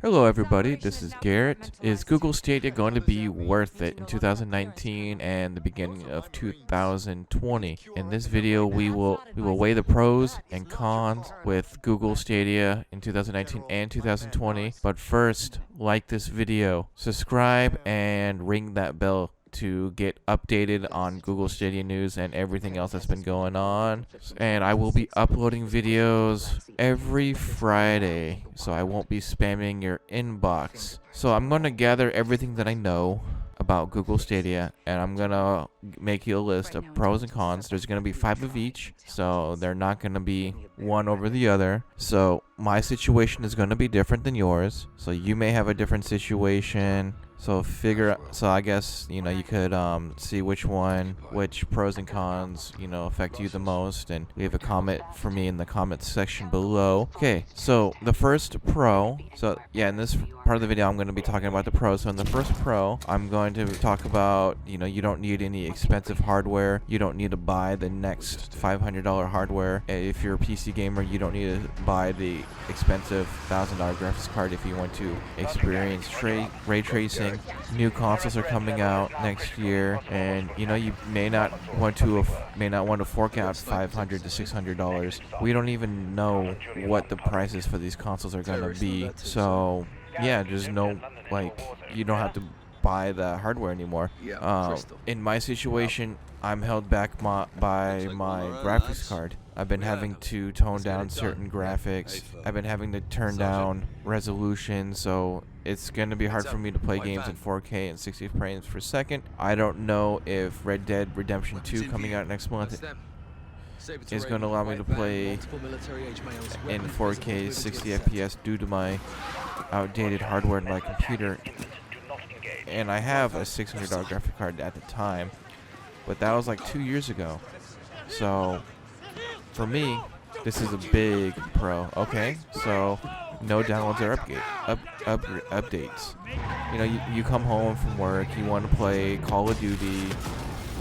Hello everybody, this is Garrett. Is Google Stadia going to be worth it in 2019 and the beginning of 2020? In this video, we will weigh the pros and cons with Google Stadia in 2019 and 2020. But first, like this video, subscribe and ring that bell to get updated on Google Stadia news and everything else that's been going on. And I will be uploading videos every Friday, so I won't be spamming your inbox. So I'm going to gather everything that I know about Google Stadia, and I'm going to make you a list of pros and cons. There's going to be 5 of each, so they're not going to be one over the other. So my situation is going to be different than yours, so you may have a different situation. So I guess, you could see which pros and cons, affect you the most, and leave a comment for me in the comments section below. Okay, so the first pro, in this part of the video, I'm going to be talking about the pros. So in the first pro, I'm going to talk about, you don't need any expensive hardware. You don't need to buy the next $500 hardware. If you're a PC gamer, you don't need to buy the expensive $1,000 graphics card if you want to experience ray tracing. New consoles are coming out next year, and you may not want to fork out $500 to $600. We don't even know what the prices for these consoles are going to be. So yeah, there's no, you don't have to buy the hardware anymore. In my situation, I'm held back by my graphics card. I've been having to tone down certain graphics. I've been having to turn down resolution, so it's going to be hard for me to play games in 4K and 60 frames per second. I don't know if Red Dead Redemption 2 coming out next month is going to allow me to play in 4K 60 FPS due to my outdated hardware in my computer. And I have a $600 graphic card at the time, but that was like 2 years ago. So for me, this is a big pro. Okay, so no downloads or updates. You come home from work, you want to play Call of Duty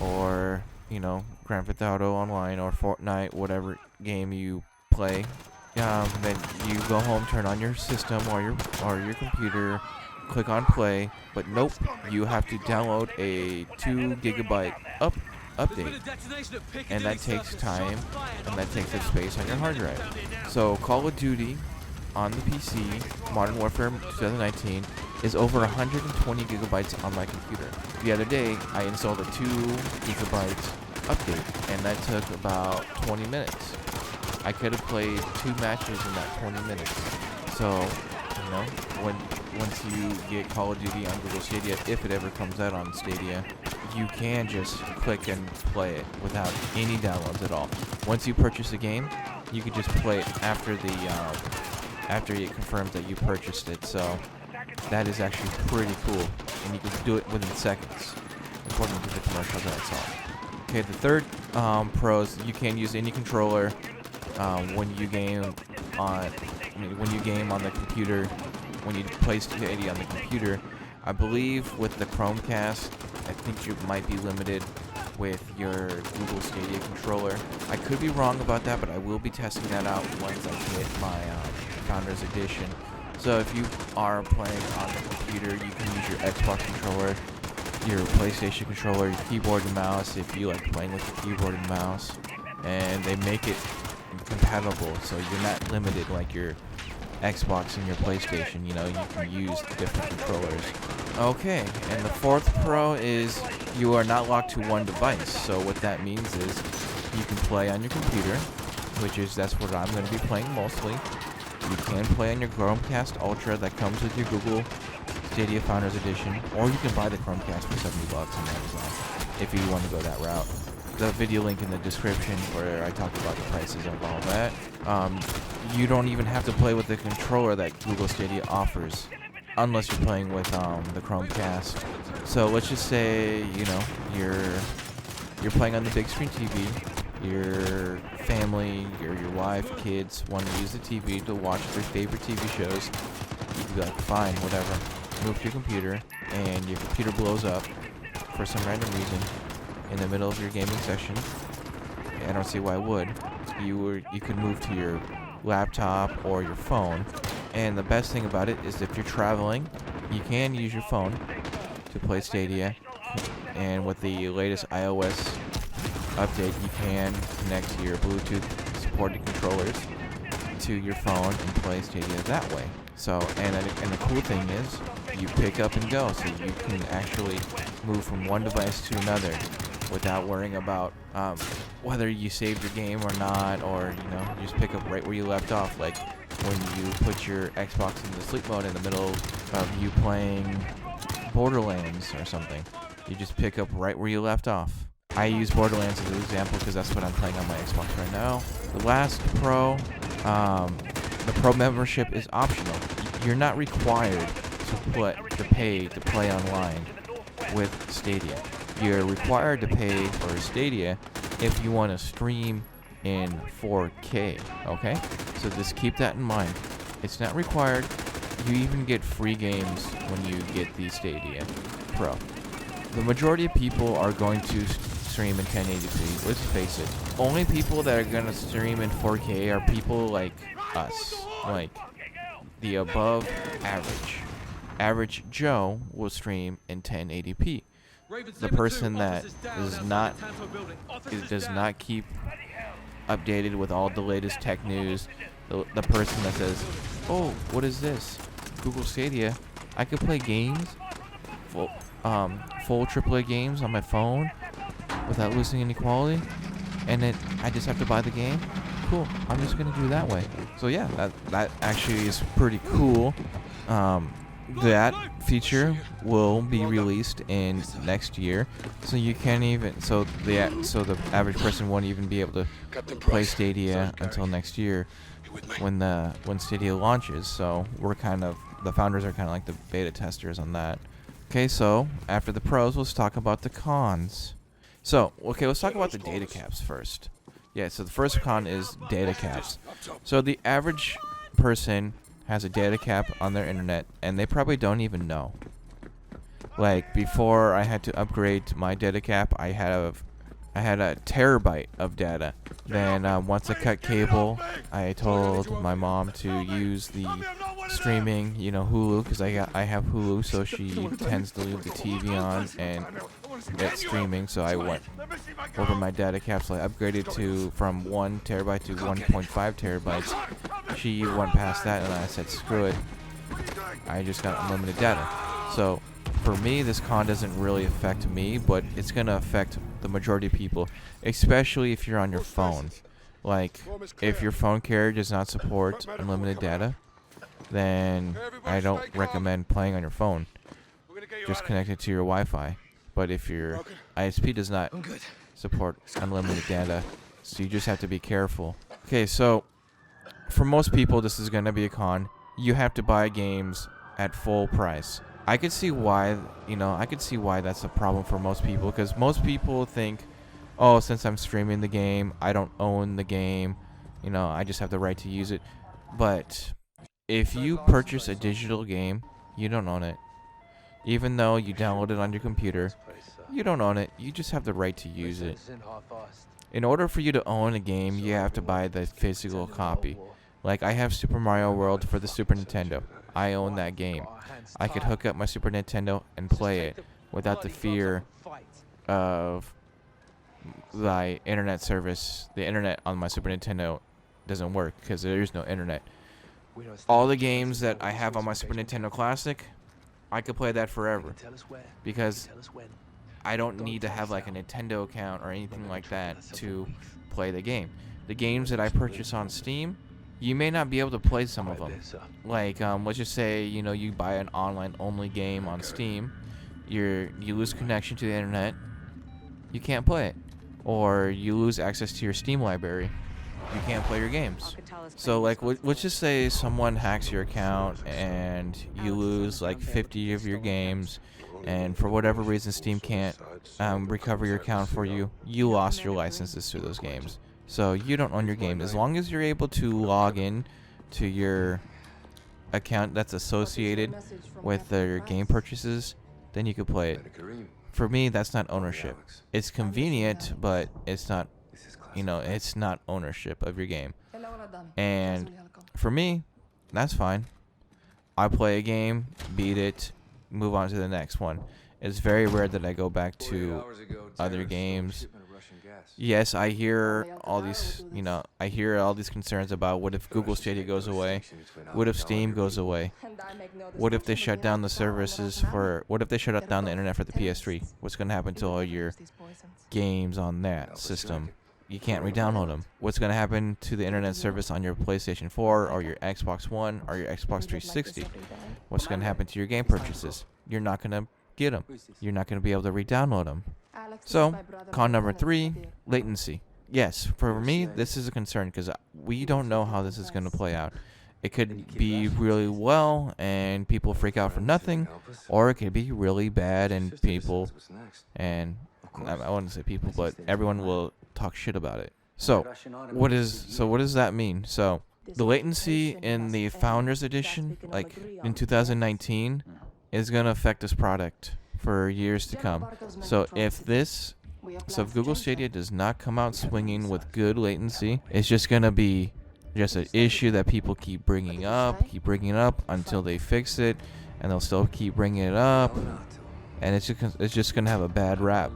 or Grand Theft Auto Online or Fortnite, whatever game you play. Then you go home, turn on your system or your computer, click on play, but nope, you have to download a 2 gigabyte update, and that takes time and that takes up space on your hard drive. So Call of Duty on the PC, Modern Warfare 2019, is over 120 gigabytes on my computer. The other day, I installed a 2 gigabyte update, and that took about 20 minutes. I could have played 2 matches in that 20 minutes. So, once you get Call of Duty on Google Stadia, if it ever comes out on Stadia, you can just click and play it without any downloads at all. Once you purchase a game, you can just play it after it confirms that you purchased it. So that is actually pretty cool, and you can do it within seconds, according to the commercials that I saw. Okay, the third pros, you can use any controller when you game on the computer. When you play Stadia on the computer, I believe with the Chromecast, I think you might be limited with your Google Stadia controller. I could be wrong about that, but I will be testing that out once I get my Founders Edition. So if you are playing on the computer, you can use your Xbox controller, your PlayStation controller, your keyboard and mouse if you like playing with your keyboard and mouse. And they make it compatible, so you're not limited like your Xbox and your PlayStation. You can use different controllers. Okay, and the fourth pro is you are not locked to one device. So what that means is you can play on your computer, that's what I'm going to be playing mostly. You can play on your Chromecast Ultra that comes with your Google Stadia Founders Edition, or you can buy the Chromecast for $70 on Amazon if you want to go that route. The video link in the description where I talk about the prices of all that. You don't even have to play with the controller that Google Stadia offers, unless you're playing with the Chromecast. So let's just say you're playing on the big screen TV. Your family, your wife, kids want to use the TV to watch their favorite TV shows. You can be like, fine, whatever. Move to your computer, and your computer blows up for some random reason in the middle of your gaming session. I don't see why it would. You could move to your laptop or your phone, And the best thing about it is if you're traveling, you can use your phone to play Stadia. And with the latest iOS update, you can connect your Bluetooth supported controllers to your phone and play Stadia that way. So, and the cool thing is, you pick up and go, so you can actually move from one device to another without worrying about whether you saved your game or not, or you just pick up right where you left off. Like when you put your Xbox into sleep mode in the middle of you playing Borderlands or something, you just pick up right where you left off. I use Borderlands as an example because that's what I'm playing on my Xbox right now. The last Pro, the Pro membership is optional. You're not required to pay to play online with Stadia. You're required to pay for Stadia if you want to stream in 4K, okay? So just keep that in mind. It's not required. You even get free games when you get the Stadia Pro. The majority of people are going to stream in 1080p. Let's face it. Only people that are going to stream in 4K are people like us. Like the above average. Average Joe will stream in 1080p. The person that does not keep updated with all the latest tech news. The person that says, "Oh, what is this? Google Stadia. I could play games, full AAA games on my phone without losing any quality, and then I just have to buy the game. Cool. I'm just gonna do it that way." So yeah, that actually is pretty cool. That feature will be released in next year, so you can't even so the average person won't even be able to play Stadia until next year when Stadia launches. So the founders are kind of like the beta testers on that. Okay, so after the pros, let's talk about the cons. So let's talk about the data caps first. Yeah, so the first con is data caps. So the average person has a data cap on their internet, and they probably don't even know. Like, before I had to upgrade my data cap, I had a terabyte of data. Then once I cut cable, I told my mom to use the streaming, Hulu, because I have Hulu, so she tends to leave the TV on and get streaming. So I went over my data cap, so I upgraded from 1 terabyte to 1.5 terabytes. She went past that, and I said, screw it. I just got unlimited data. So for me, this con doesn't really affect me, but it's going to affect the majority of people, especially if you're on your phone. Like, if your phone carrier does not support unlimited data, then I don't recommend playing on your phone. Just connect it to your Wi-Fi. But if your ISP does not support unlimited data, so you just have to be careful. Okay, so for most people, this is going to be a con. You have to buy games at full price. I could see why, that's a problem for most people, because most people think, oh, since I'm streaming the game, I don't own the game, I just have the right to use it. But if you purchase a digital game, you don't own it. Even though you download it on your computer, you don't own it. You just have the right to use it. In order for you to own a game, you have to buy the physical copy. Like, I have Super Mario World for the Super Nintendo. I own that game. I could hook up my Super Nintendo and play it without the fear of the internet service. The internet on my Super Nintendo doesn't work because there is no internet. All the games that I have on my Super Nintendo Classic, I could play that forever because I don't need to have like a Nintendo account or anything like that to play the game. The games that I purchase on Steam, you may not be able to play some of them. Like, let's just say, you buy an online-only game on Steam, you lose connection to the internet, you can't play it. Or you lose access to your Steam library, you can't play your games. So, like, let's just say someone hacks your account and you lose, like, 50 of your games, and for whatever reason Steam can't recover your account for you, you lost your licenses to those games. So you don't own your game. As long as you're able to log in to your account that's associated with your game purchases, then you can play it. For me, that's not ownership. It's convenient, but it's not, it's not ownership of your game. And for me, that's fine. I play a game, beat it, move on to the next one. It's very rare that I go back to other games. Yes, I hear all these, I hear all these concerns about what if Google Stadia goes away? What if Steam goes away? What if they shut down the services what if they shut down the internet for the PS3? What's going to happen to all your games on that system? You can't re-download them. What's going to happen to the internet service on your PlayStation 4 or your Xbox One or your Xbox 360? What's going to happen to your game purchases? You're not going to get them. You're not going to be able to re-download them. So, con number 3, latency. Yes, for me, this is a concern because we don't know how this is going to play out. It could be really well and people freak out for nothing, or it could be really bad and I wouldn't say people, but everyone will talk shit about it. So what does that mean? So the latency in the Founders Edition, like in 2019, is going to affect this product for years to come. So if Google Stadia does not come out swinging with good latency, it's just going to be just an issue that people keep bringing up until they fix it, and they'll still keep bringing it up, and it's just going to have a bad rap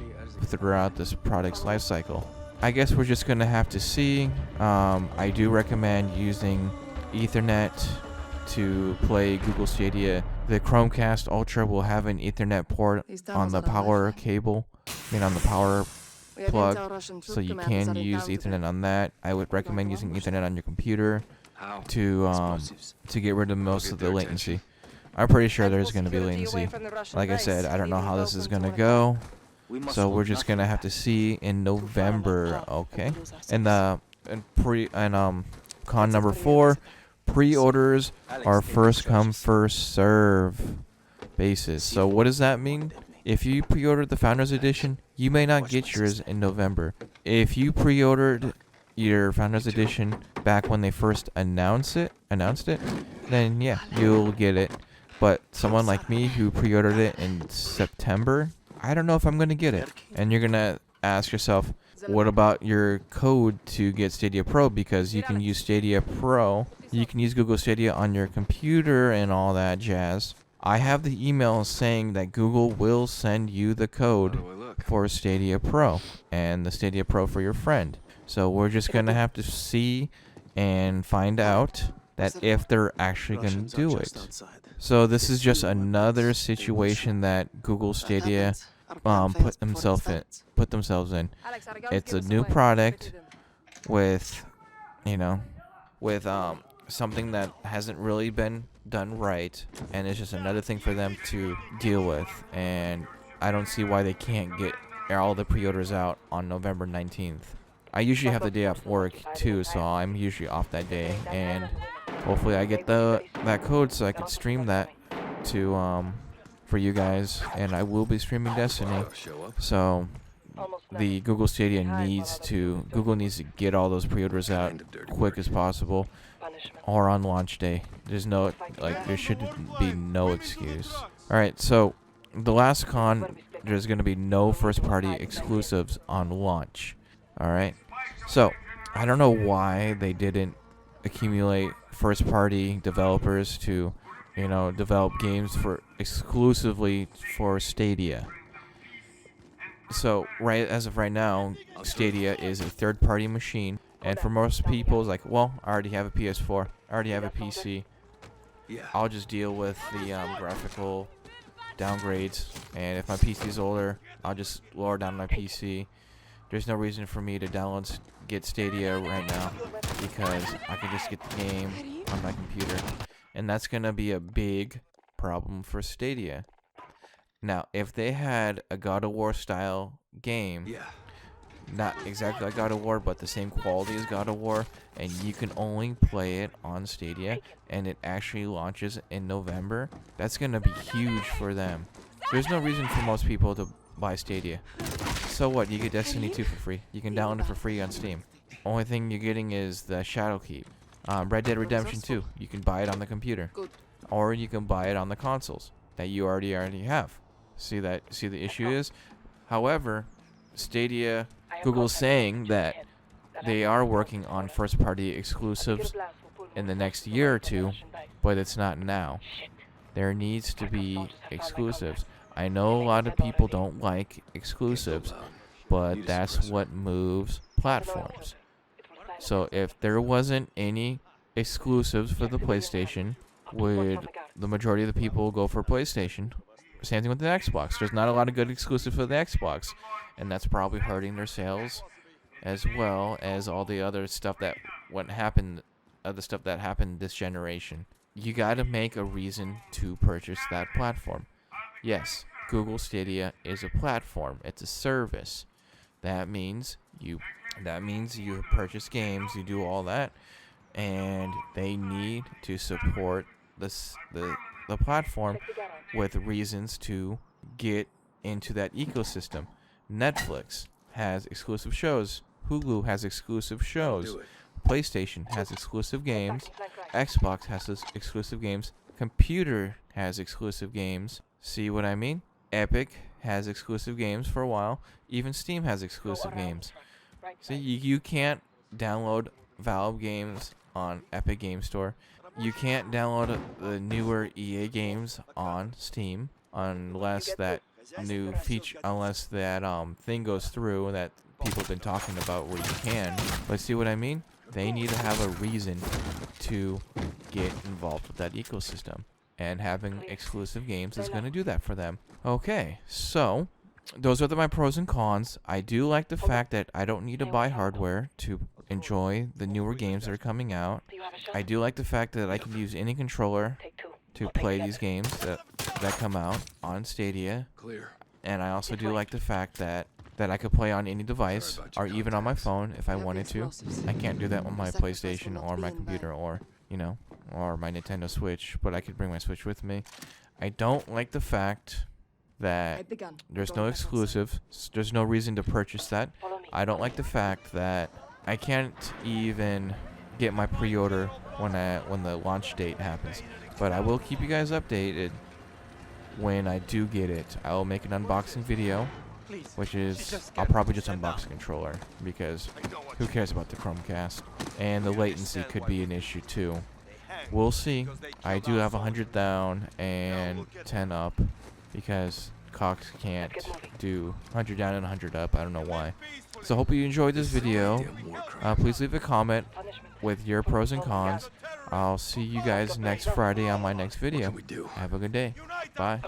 throughout this product's life cycle. I guess we're just going to have to see. I do recommend using Ethernet to play Google Stadia. The Chromecast Ultra will have an Ethernet port on the power cable, on the power plug, so you can use Ethernet on that. I would recommend using Ethernet on your computer to get rid of most of the latency. I'm pretty sure there's going to be latency. Like I said, I don't know how this is going to go, so we're just going to have to see in November, okay? And con number 4, pre-orders are first come first serve basis. So what does that mean? If you pre-ordered the Founders Edition, you may not get yours in November. If you pre-ordered your Founders Edition back when they first announced it, then yeah, you'll get it. But someone like me who pre-ordered it in September, I don't know if I'm going to get it. And you're going to ask yourself, what about your code to get Stadia Pro? Because you can use Stadia Pro. You can use Google Stadia on your computer and all that jazz. I have the email saying that Google will send you the code for Stadia Pro and the Stadia Pro for your friend. So we're just going to have to see and find out that if they're actually going to do it. So this is just another situation that Google Stadia put themselves in. It's a new product with something that hasn't really been done right, and it's just another thing for them to deal with, and I don't see why they can't get all the pre-orders out on November 19th. I usually have the day off work too, so I'm usually off that day, and hopefully I get that code so I can stream that to for you guys, and I will be streaming Destiny. So the Google Stadia needs to get all those pre-orders out quick as possible, or on launch day. There should be no excuse. Alright, so the last con, there's going to be no first-party exclusives on launch. Alright, so I don't know why they didn't accumulate first-party developers to, develop games exclusively for Stadia. So as of right now, Stadia is a third-party machine. And for most people, it's like, well, I already have a PS4, I already have a PC. I'll just deal with the graphical downgrades. And if my PC is older, I'll just lower down my PC. There's no reason for me to get Stadia right now, because I can just get the game on my computer. And that's going to be a big problem for Stadia. Now, if they had a God of War style game, not exactly like God of War, but the same quality as God of War, and you can only play it on Stadia, and it actually launches in November, that's going to be huge for them. There's no reason for most people to buy Stadia. So what? You get Destiny 2 for free. You can download it for free on Steam. Only thing you're getting is the Shadowkeep. Red Dead Redemption 2, you can buy it on the computer, or you can buy it on the consoles that you already have. See the issue is? However, Stadia, Google's saying that they are working on first-party exclusives in the next year or two, but it's not now. There needs to be exclusives. I know a lot of people don't like exclusives, but that's what moves platforms. So if there wasn't any exclusives for the PlayStation, would the majority of the people go for PlayStation? Same thing with the Xbox. There's not a lot of good exclusives for the Xbox, and that's probably hurting their sales, as well as all the other stuff that happened this generation. You gotta make a reason to purchase that platform. Yes, Google Stadia is a platform. It's a service. That means you purchase games, you do all that, and they need to support the platform with reasons to get into that ecosystem. Netflix has exclusive shows. Hulu has exclusive shows. PlayStation has exclusive games. Xbox has exclusive games. Computer has exclusive games. See what I mean? Epic has exclusive games for a while. Even Steam has exclusive games. See, you can't download Valve games on Epic Game Store. You can't download the newer EA games on Steam unless that new feature, unless that thing goes through that people have been talking about where you can. But see what I mean? They need to have a reason to get involved with that ecosystem. And having exclusive games is going to do that for them. Okay, so those are my pros and cons. I do like the fact that I don't need to buy hardware to enjoy the newer games that are coming out. I do like the fact that I can use any controller to play these games that come out on Stadia. And I also do like the fact that I could play on any device or even on my phone if I wanted to. I can't do that on my PlayStation or my computer or my Nintendo Switch, but I could bring my Switch with me. I don't like the fact that there's no exclusive. There's no reason to purchase that. I don't like the fact that I can't even get my pre-order when the launch date happens. But I will keep you guys updated when I do get it. I will make an unboxing video, which is I'll probably just unbox the controller because who cares about the Chromecast? And the latency could be an issue too. We'll see. I do have 100 down and 10 up because Cox can't do 100 down and 100 up. I don't know why. So hope you enjoyed this video. Please leave a comment with your pros and cons. I'll see you guys next Friday on my next video. Have a good day. Bye.